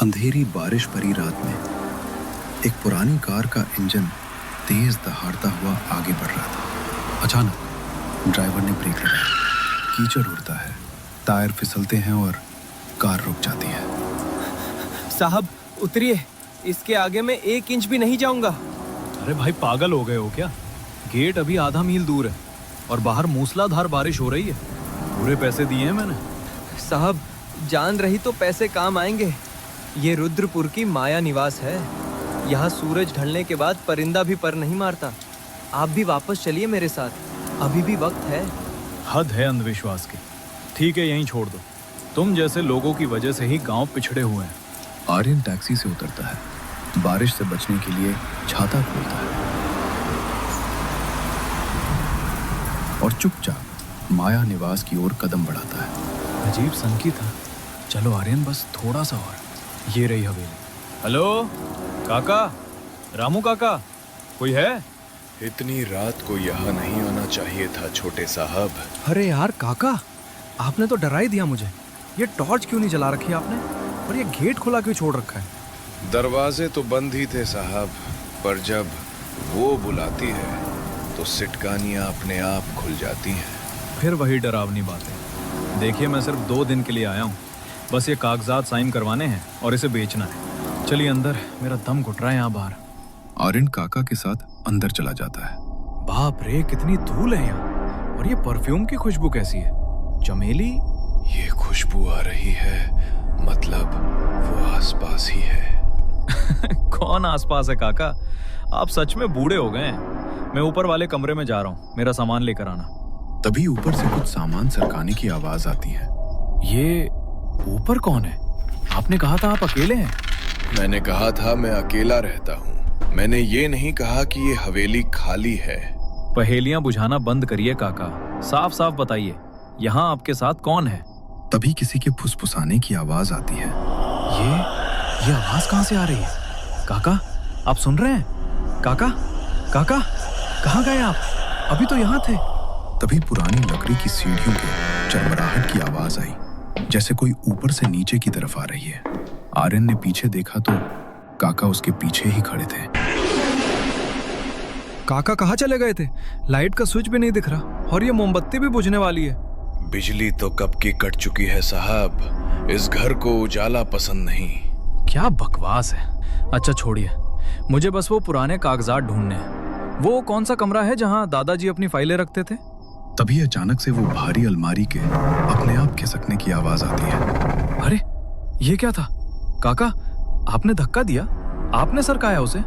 अंधेरी बारिश भरी रात में एक पुरानी कार का इंजन तेज दहाड़ता हुआ आगे बढ़ रहा था। अचानक ड्राइवर ने ब्रेक लगाया। कीचड़ उड़ता है, टायर फिसलते हैं और कार रुक जाती है। साहब उतरिए, इसके आगे मैं 1 इंच भी नहीं जाऊंगा। अरे भाई पागल हो गए हो क्या? गेट अभी आधा मील दूर है और बाहर मूसलाधार बारिश हो रही है। पूरे पैसे दिए हैं मैंने। साहब जान रही तो पैसे काम आएंगे। ये रुद्रपुर की माया निवास है। यहाँ सूरज ढलने के बाद परिंदा भी पर नहीं मारता। आप भी वापस चलिए मेरे साथ, अभी भी वक्त है। हद है अंधविश्वास की। ठीक है, यहीं छोड़ दो। तुम जैसे लोगों की वजह से ही गांव पिछड़े हुए हैं। आर्यन टैक्सी से उतरता है, बारिश से बचने के लिए छाता खोलता है और चुपचाप माया निवास की ओर कदम बढ़ाता है। अजीब सनकी था। चलो आर्यन, बस थोड़ा सा और। ये रही हवेली। हेलो काका, रामू काका, कोई है? इतनी रात को यहाँ नहीं आना चाहिए था छोटे साहब। अरे यार काका, आपने तो डरा ही दिया मुझे। ये टॉर्च क्यों नहीं जला रखी आपने? और ये गेट खुला क्यों छोड़ रखा है? दरवाजे तो बंद ही थे साहब, पर जब वो बुलाती है तो सिटकानियाँ अपने आप खुल जाती हैं। फिर वही डरावनी बातें। देखिए, मैं सिर्फ 2 दिन के लिए आया हूँ। बस ये कागजात साइन करवाने हैं और इसे बेचना है। चलिए अंदर, मेरा दम घुट रहा है यहाँ बाहर। आर्यन काका के साथ अंदर चला जाता है। बाप रे, कितनी धूल है यहाँ। और ये परफ्यूम की खुशबू कैसी है? चमेली? ये खुशबू आ रही है, मतलब वो आसपास ही है। कौन आसपास है काका? आप सच में बूढ़े हो गए हैं। मैं ऊपर वाले कमरे में जा रहा हूँ, मेरा सामान लेकर आना। तभी ऊपर से कुछ सामान सरकाने की आवाज आती है। ये ऊपर कौन है? आपने कहा था आप अकेले हैं। मैंने कहा था मैं अकेला रहता हूँ। मैंने ये नहीं कहा कि ये हवेली खाली है। पहेलियां बुझाना बंद करिए काका, साफ साफ बताइए, यहाँ आपके साथ कौन है? तभी किसी के फुसफुसाने की आवाज आती है। ये आवाज कहाँ से आ रही है? काका, आप सुन रहे हैं? काका, काका, कहाँ गए आप? अभी तो यहाँ थे। तभी पुरानी लकड़ी की सीढ़ियों के चरमराहट की आवाज आई, जैसे कोई ऊपर से नीचे की तरफ आ रही है। आर्यन ने पीछे देखा तो काका उसके पीछे ही खड़े थे। काका कहाँ चले गए थे? लाइट का स्विच भी नहीं दिख रहा और ये मोमबत्ती भी बुझने वाली है। बिजली तो कब की कट चुकी है साहब। इस घर को उजाला पसंद नहीं। क्या बकवास है। अच्छा छोड़िए, मुझे बस वो पुराने कागजात ढूंढने हैं। वो कौन सा कमरा है जहाँ दादाजी अपनी फाइलें रखते थे? तभी अचानक से वो भारी अलमारी के अपने आप खिसकने की आवाज आती है। अरे ये क्या था? काका, आपने धक्का दिया? आपने सरकाया उसे?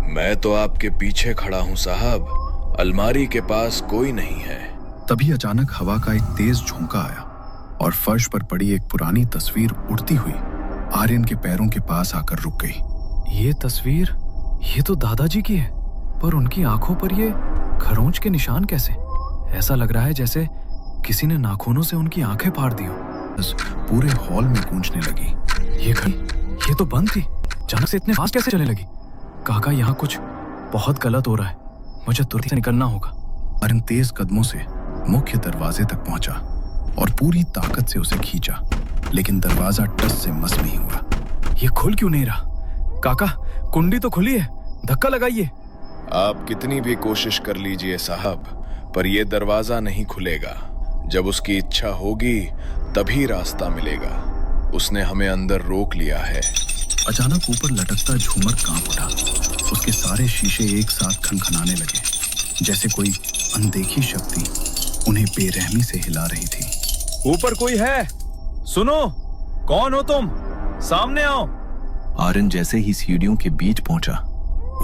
मैं तो आपके पीछे खड़ा हूँ साहब। अलमारी के पास कोई नहीं है। तभी अचानक हवा का एक तेज झोंका आया और फर्श पर पड़ी एक पुरानी तस्वीर उड़ती हुई आर्यन के पैरों के पास आकर रुक गई। ये तस्वीर, ये तो दादाजी की है, पर उनकी आंखों पर ये खरोंच के निशान कैसे? ऐसा लग रहा है जैसे किसी ने नाखूनों से उनकी आंखें फाड़ दी हो। पूरे हॉल में गूंजने लगी। ये घड़ी, ये तो बंद थी, अचानक से इतने फास्ट कैसे चलने लगी? काका, यहाँ कुछ बहुत गलत हो रहा है। मुझे तुरंत से निकलना होगा। आर्यन तेज कदमों से मुख्य दरवाजे तक पहुंचा और पूरी ताकत से उसे खींचा, लेकिन दरवाजा टस से मस नहीं हुआ। ये खुल क्यों नहीं रहा? काका, कुंडी तो खुली है, धक्का लगाइए। आप कितनी भी कोशिश कर लीजिए साहब, पर यह दरवाजा नहीं खुलेगा। जब उसकी इच्छा होगी तभी रास्ता मिलेगा। उसने हमें अंदर रोक लिया है। अचानक ऊपर लटकता झूमर कांप उठा। उसके सारे शीशे एक साथ खनखनाने लगे, जैसे कोई अनदेखी शक्ति उन्हें बेरहमी से हिला रही थी। ऊपर कोई है? सुनो, कौन हो तुम? सामने आओ। आर्यन जैसे ही सीढ़ियों के बीच पहुंचा,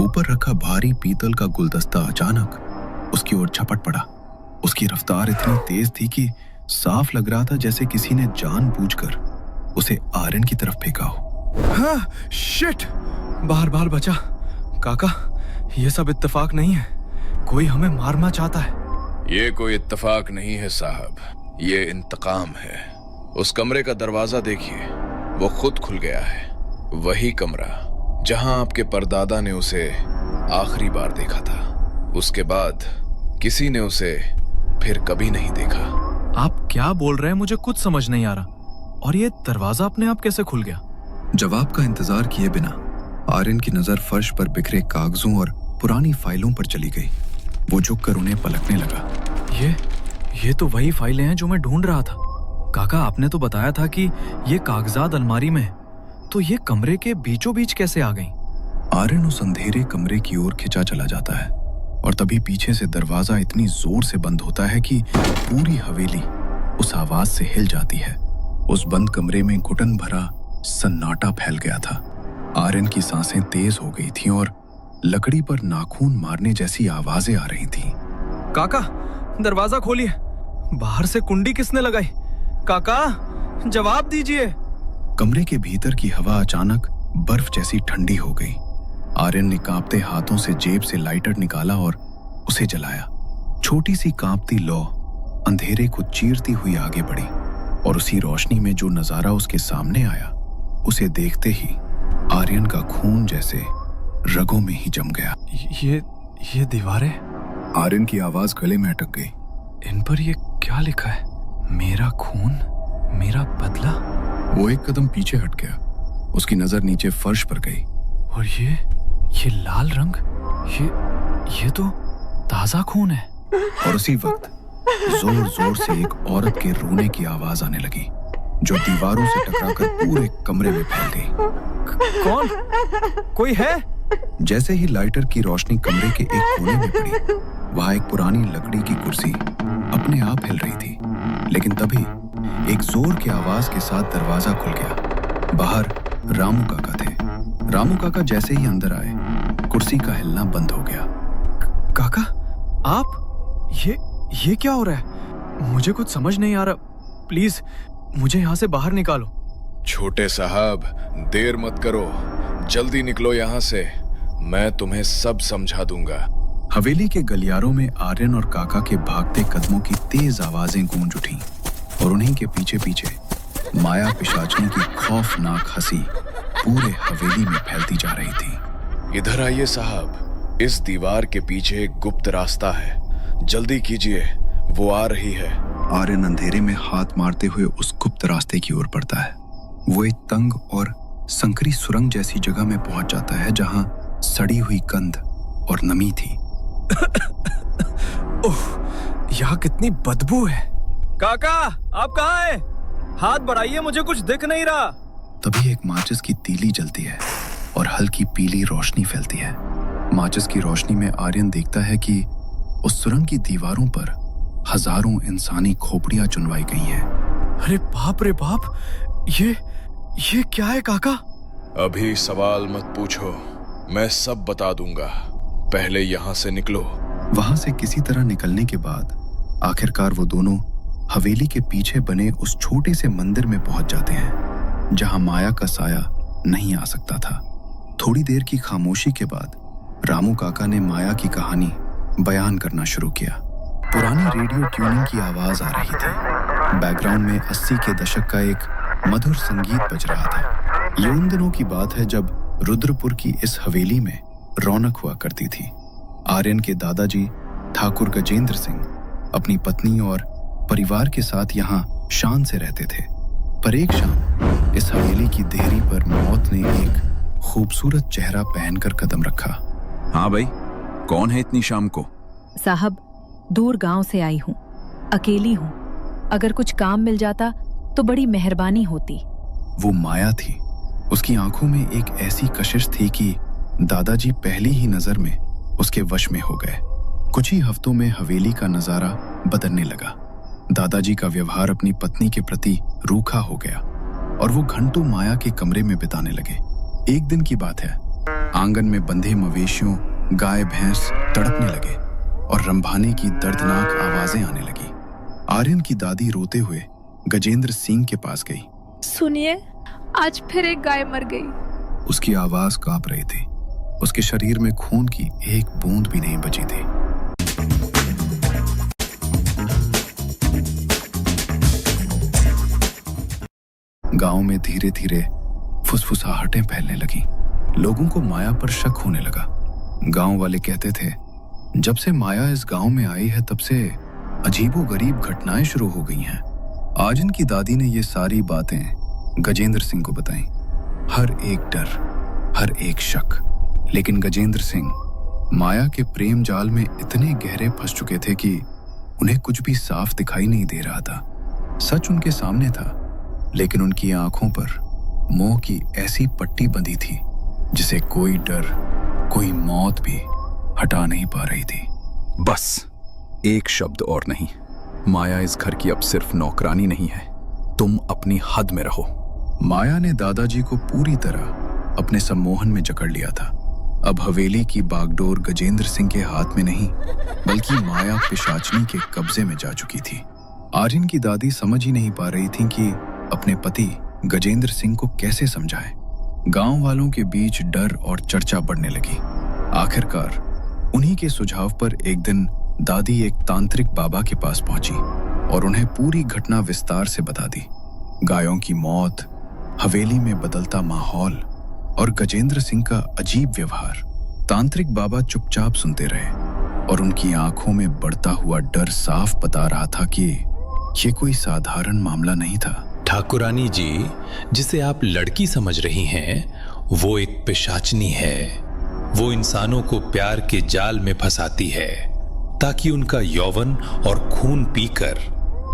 ऊपर रखा भारी पीतल का गुलदस्ता अचानक उसकी ओर झपट पड़ा। उसकी रफ्तार इतनी तेज थी कि साफ लग रहा था जैसे किसी ने जानबूझकर उसे आर्यन की तरफ फेंका हो। हाँ, शिट! बार बचा। काका, ये सब इत्तेफाक नहीं है। कोई हमें मारना चाहता है। ये कोई इत्तेफाक नहीं है साहब, ये इंतकाम है। उस कमरे का दरवाजा देखिए, वो खुद खुल गया है। वही कमरा जहां आपके परदादा ने उसे आखिरी बार देखा था। उसके बाद किसी ने उसे फिर कभी नहीं देखा। आप क्या बोल रहे हैं? मुझे कुछ समझ नहीं आ रहा। और ये दरवाजा अपने आप कैसे खुल गया? जवाब का इंतजार किए बिना आर्यन की नजर फर्श पर बिखरे कागजों और पुरानी फाइलों पर चली गई। वो झुककर उन्हें पलटने लगा। ये तो वही फाइलें हैं जो मैं ढूंढ रहा था। काका, आपने तो बताया था कि ये कागजात अलमारी में है, तो ये कमरे के बीचों बीच कैसे आ गईं? आर्यन उस अंधेरे कमरे की ओर खिंचा चला जाता है और तभी पीछे से दरवाजा इतनी जोर से बंद होता है कि पूरी हवेली उस आवाज से हिल जाती है। उस बंद कमरे में घुटन भरा सन्नाटा फैल गया था। आर्यन की सांसें तेज हो गई थीं और लकड़ी पर नाखून मारने जैसी आवाजें आ रही थीं। काका, दरवाजा खोलिए। बाहर से कुंडी किसने लगाई? काका, जवाब दीजिए। कमरे के भीतर की हवा अचानक बर्फ जैसी ठंडी हो गई। आर्यन ने कांपते हाथों से जेब से लाइटर निकाला और उसे जलाया। छोटी सी कांपती लौ अंधेरे को चीरती हुई आगे बढ़ी और उसी रोशनी में जो नजारा उसके सामने आया, उसे देखते ही आर्यन का खून जैसे रगों में ही जम गया। ये दीवारें? आर्यन की आवाज गले में अटक गई। इन पर ये क्या लिखा है? मेरा खून, मेरा बदला। वो एक कदम पीछे हट गया। उसकी नजर नीचे फर्श पर गई। और ये लाल रंग, ये तो ताजा खून है। और उसी वक्त जोर जोर से एक औरत के रोने की आवाज आने लगी, जो दीवारों से टकराकर पूरे कमरे में फैल गई। कौन? कोई है? जैसे ही लाइटर की रोशनी कमरे के एक कोने में पड़ी, वहां एक पुरानी लकड़ी की कुर्सी अपने आप हिल रही थी। लेकिन तभी एक जोर की आवाज के साथ दरवाजा खुल गया। बाहर रामू काका थे। रामू काका जैसे ही अंदर आए, कुर्सी का हिलना बंद हो गया। काका, आप? ये क्या हो रहा है? मुझे कुछ समझ नहीं आ रहा। प्लीज मुझे यहाँ से बाहर निकालो। छोटे साहब, देर मत करो, जल्दी निकलो यहाँ से। मैं तुम्हें सब समझा दूंगा। हवेली के गलियारों में आर्यन और काका के भागते कदमों की तेज आवाजें गूंज उठी और उन्हीं के पीछे पीछे माया पिशाचनी की खौफनाक हंसी पूरे हवेली में फैलती जा रही थी। इधर आइए साहब, इस दीवार के पीछे एक गुप्त रास्ता है, जल्दी कीजिए, वो आ रही है। आर्यन अंधेरे में हाथ मारते हुए उस गुप्त रास्ते की ओर बढ़ता है। वो एक तंग और संकरी सुरंग जैसी जगह में पहुंच जाता है, जहां सड़ी हुई गंध और नमी थी। ओह, यहाँ कितनी बदबू है। काका, आप कहाँ हैं? हाथ बढ़ाइए, मुझे कुछ दिख नहीं रहा। तभी एक माचिस की तीली जलती है और हल्की पीली रोशनी फैलती है। माचिस की रोशनी में आर्यन देखता है कि उस सुरंग की दीवारों पर हजारों इंसानी खोपड़ियां चुनवाई गई हैं। अरे बाप रे बाप, ये क्या है काका? अभी सवाल मत पूछो, मैं सब बता दूंगा। पहले यहाँ से निकलो। वहां से किसी तरह निकलने के बाद आखिरकार वो दोनों हवेली के पीछे बने उस छोटे से मंदिर में पहुंच जाते हैं, जहां माया का साया नहीं आ सकता था। थोड़ी देर की खामोशी के बाद रामू काका ने माया की कहानी बयान करना शुरू किया। पुरानी रेडियो ट्यूनिंग की आवाज आ रही थी। बैकग्राउंड में 80 के दशक का एक मधुर संगीत बज रहा था। ये उन दिनों की बात है जब रुद्रपुर की इस हवेली में रौनक हुआ करती थी। आर्यन के दादाजी ठाकुर गजेंद्र सिंह अपनी पत्नी और परिवार के साथ यहाँ शान से रहते थे। पर एक शाम इस हवेली की देहरी पर मौत ने एक खूबसूरत चेहरा पहनकर कदम रखा। हाँ भाई, कौन है इतनी शाम को? साहब, दूर गांव से आई हूँ, अकेली हूँ। अगर कुछ काम मिल जाता तो बड़ी मेहरबानी होती। वो माया थी। उसकी आंखों में एक ऐसी कशिश थी कि दादाजी पहली ही नजर में उसके वश में हो गए। कुछ ही हफ्तों में हवेली का नजारा बदलने लगा। दादाजी का व्यवहार अपनी पत्नी के प्रति रूखा हो गया और वो घंटों माया के कमरे में बिताने लगे। एक दिन की बात है, आंगन में बंधे मवेशियों, गाय भैंस तड़पने लगे और रंभाने की दर्दनाक आवाजें आने लगी। आर्यन की दादी रोते हुए गजेंद्र सिंह के पास गई। सुनिए, आज फिर एक गाय मर गई। उसकी आवाज कांप रही थी। उसके शरीर में खून की एक बूंद भी नहीं बची थी। गांव में धीरे धीरे फुसफुसाहटें फैलने लगी। लोगों को माया पर शक होने लगा। गांव वाले कहते थे, जब से माया इस गांव में आई है तब से अजीबोगरीब घटनाएं शुरू हो गई हैं। आज इनकी दादी ने ये सारी बातें गजेंद्र सिंह को बताई। हर एक डर, हर एक शक। लेकिन गजेंद्र सिंह माया के प्रेम जाल में इतने गहरे फंस चुके थे कि उन्हें कुछ भी साफ दिखाई नहीं दे रहा था। सच उनके सामने था, लेकिन उनकी आंखों पर मोह की ऐसी पट्टी बंधी थी जिसे कोई डर, कोई मौत भी हटा नहीं पा रही थी। बस एक शब्द और नहीं। माया इस घर की अब सिर्फ नौकरानी नहीं है, तुम अपनी हद में रहो। माया ने दादाजी को पूरी तरह अपने सम्मोहन में जकड़ लिया था। अब हवेली की बागडोर गजेंद्र सिंह के हाथ में नहीं, बल्कि माया पिशाचनी के कब्जे में जा चुकी थी। आर्यन की दादी समझ ही नहीं पा रही थी कि अपने पति गजेंद्र सिंह को कैसे समझाए। गांव वालों के बीच डर और चर्चा बढ़ने लगी। आखिरकार उन्हीं के सुझाव पर एक दिन दादी एक तांत्रिक बाबा के पास पहुंची और उन्हें पूरी घटना विस्तार से बता दी। गायों की मौत, हवेली में बदलता माहौल और गजेंद्र सिंह का अजीब व्यवहार। तांत्रिक बाबा चुपचाप सुनते रहे और उनकी आंखों में बढ़ता हुआ डर साफ बता रहा था कि ये कोई साधारण मामला नहीं था। ठाकुरानी जी, जिसे आप लड़की समझ रही हैं, वो एक पिशाचनी है। वो इंसानों को प्यार के जाल में फंसाती है ताकि उनका यौवन और खून पीकर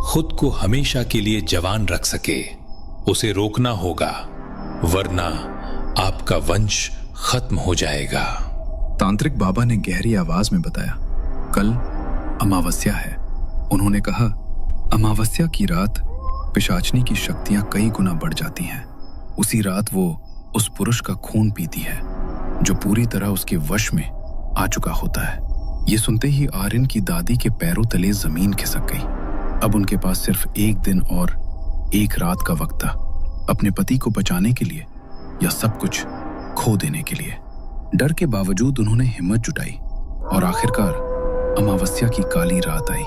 खुद को हमेशा के लिए जवान रख सके। उसे रोकना होगा, वरना आपका वंश खत्म हो जाएगा। तांत्रिक बाबा ने गहरी आवाज में बताया, कल अमावस्या है। उन्होंने कहा, अमावस्या की रात पिशाचनी की शक्तियां कई गुना बढ़ जाती हैं। उसी रात वो उस पुरुष का खून पीती है जो पूरी तरह उसके वश में आ चुका होता है। ये सुनते ही आर्यन की दादी के पैरों तले जमीन खिसक गई। अब उनके पास सिर्फ एक दिन और एक रात का वक्त था, अपने पति को बचाने के लिए या सब कुछ खो देने के लिए। डर के बावजूद उन्होंने हिम्मत जुटाई और आखिरकार अमावस्या की काली रात आई।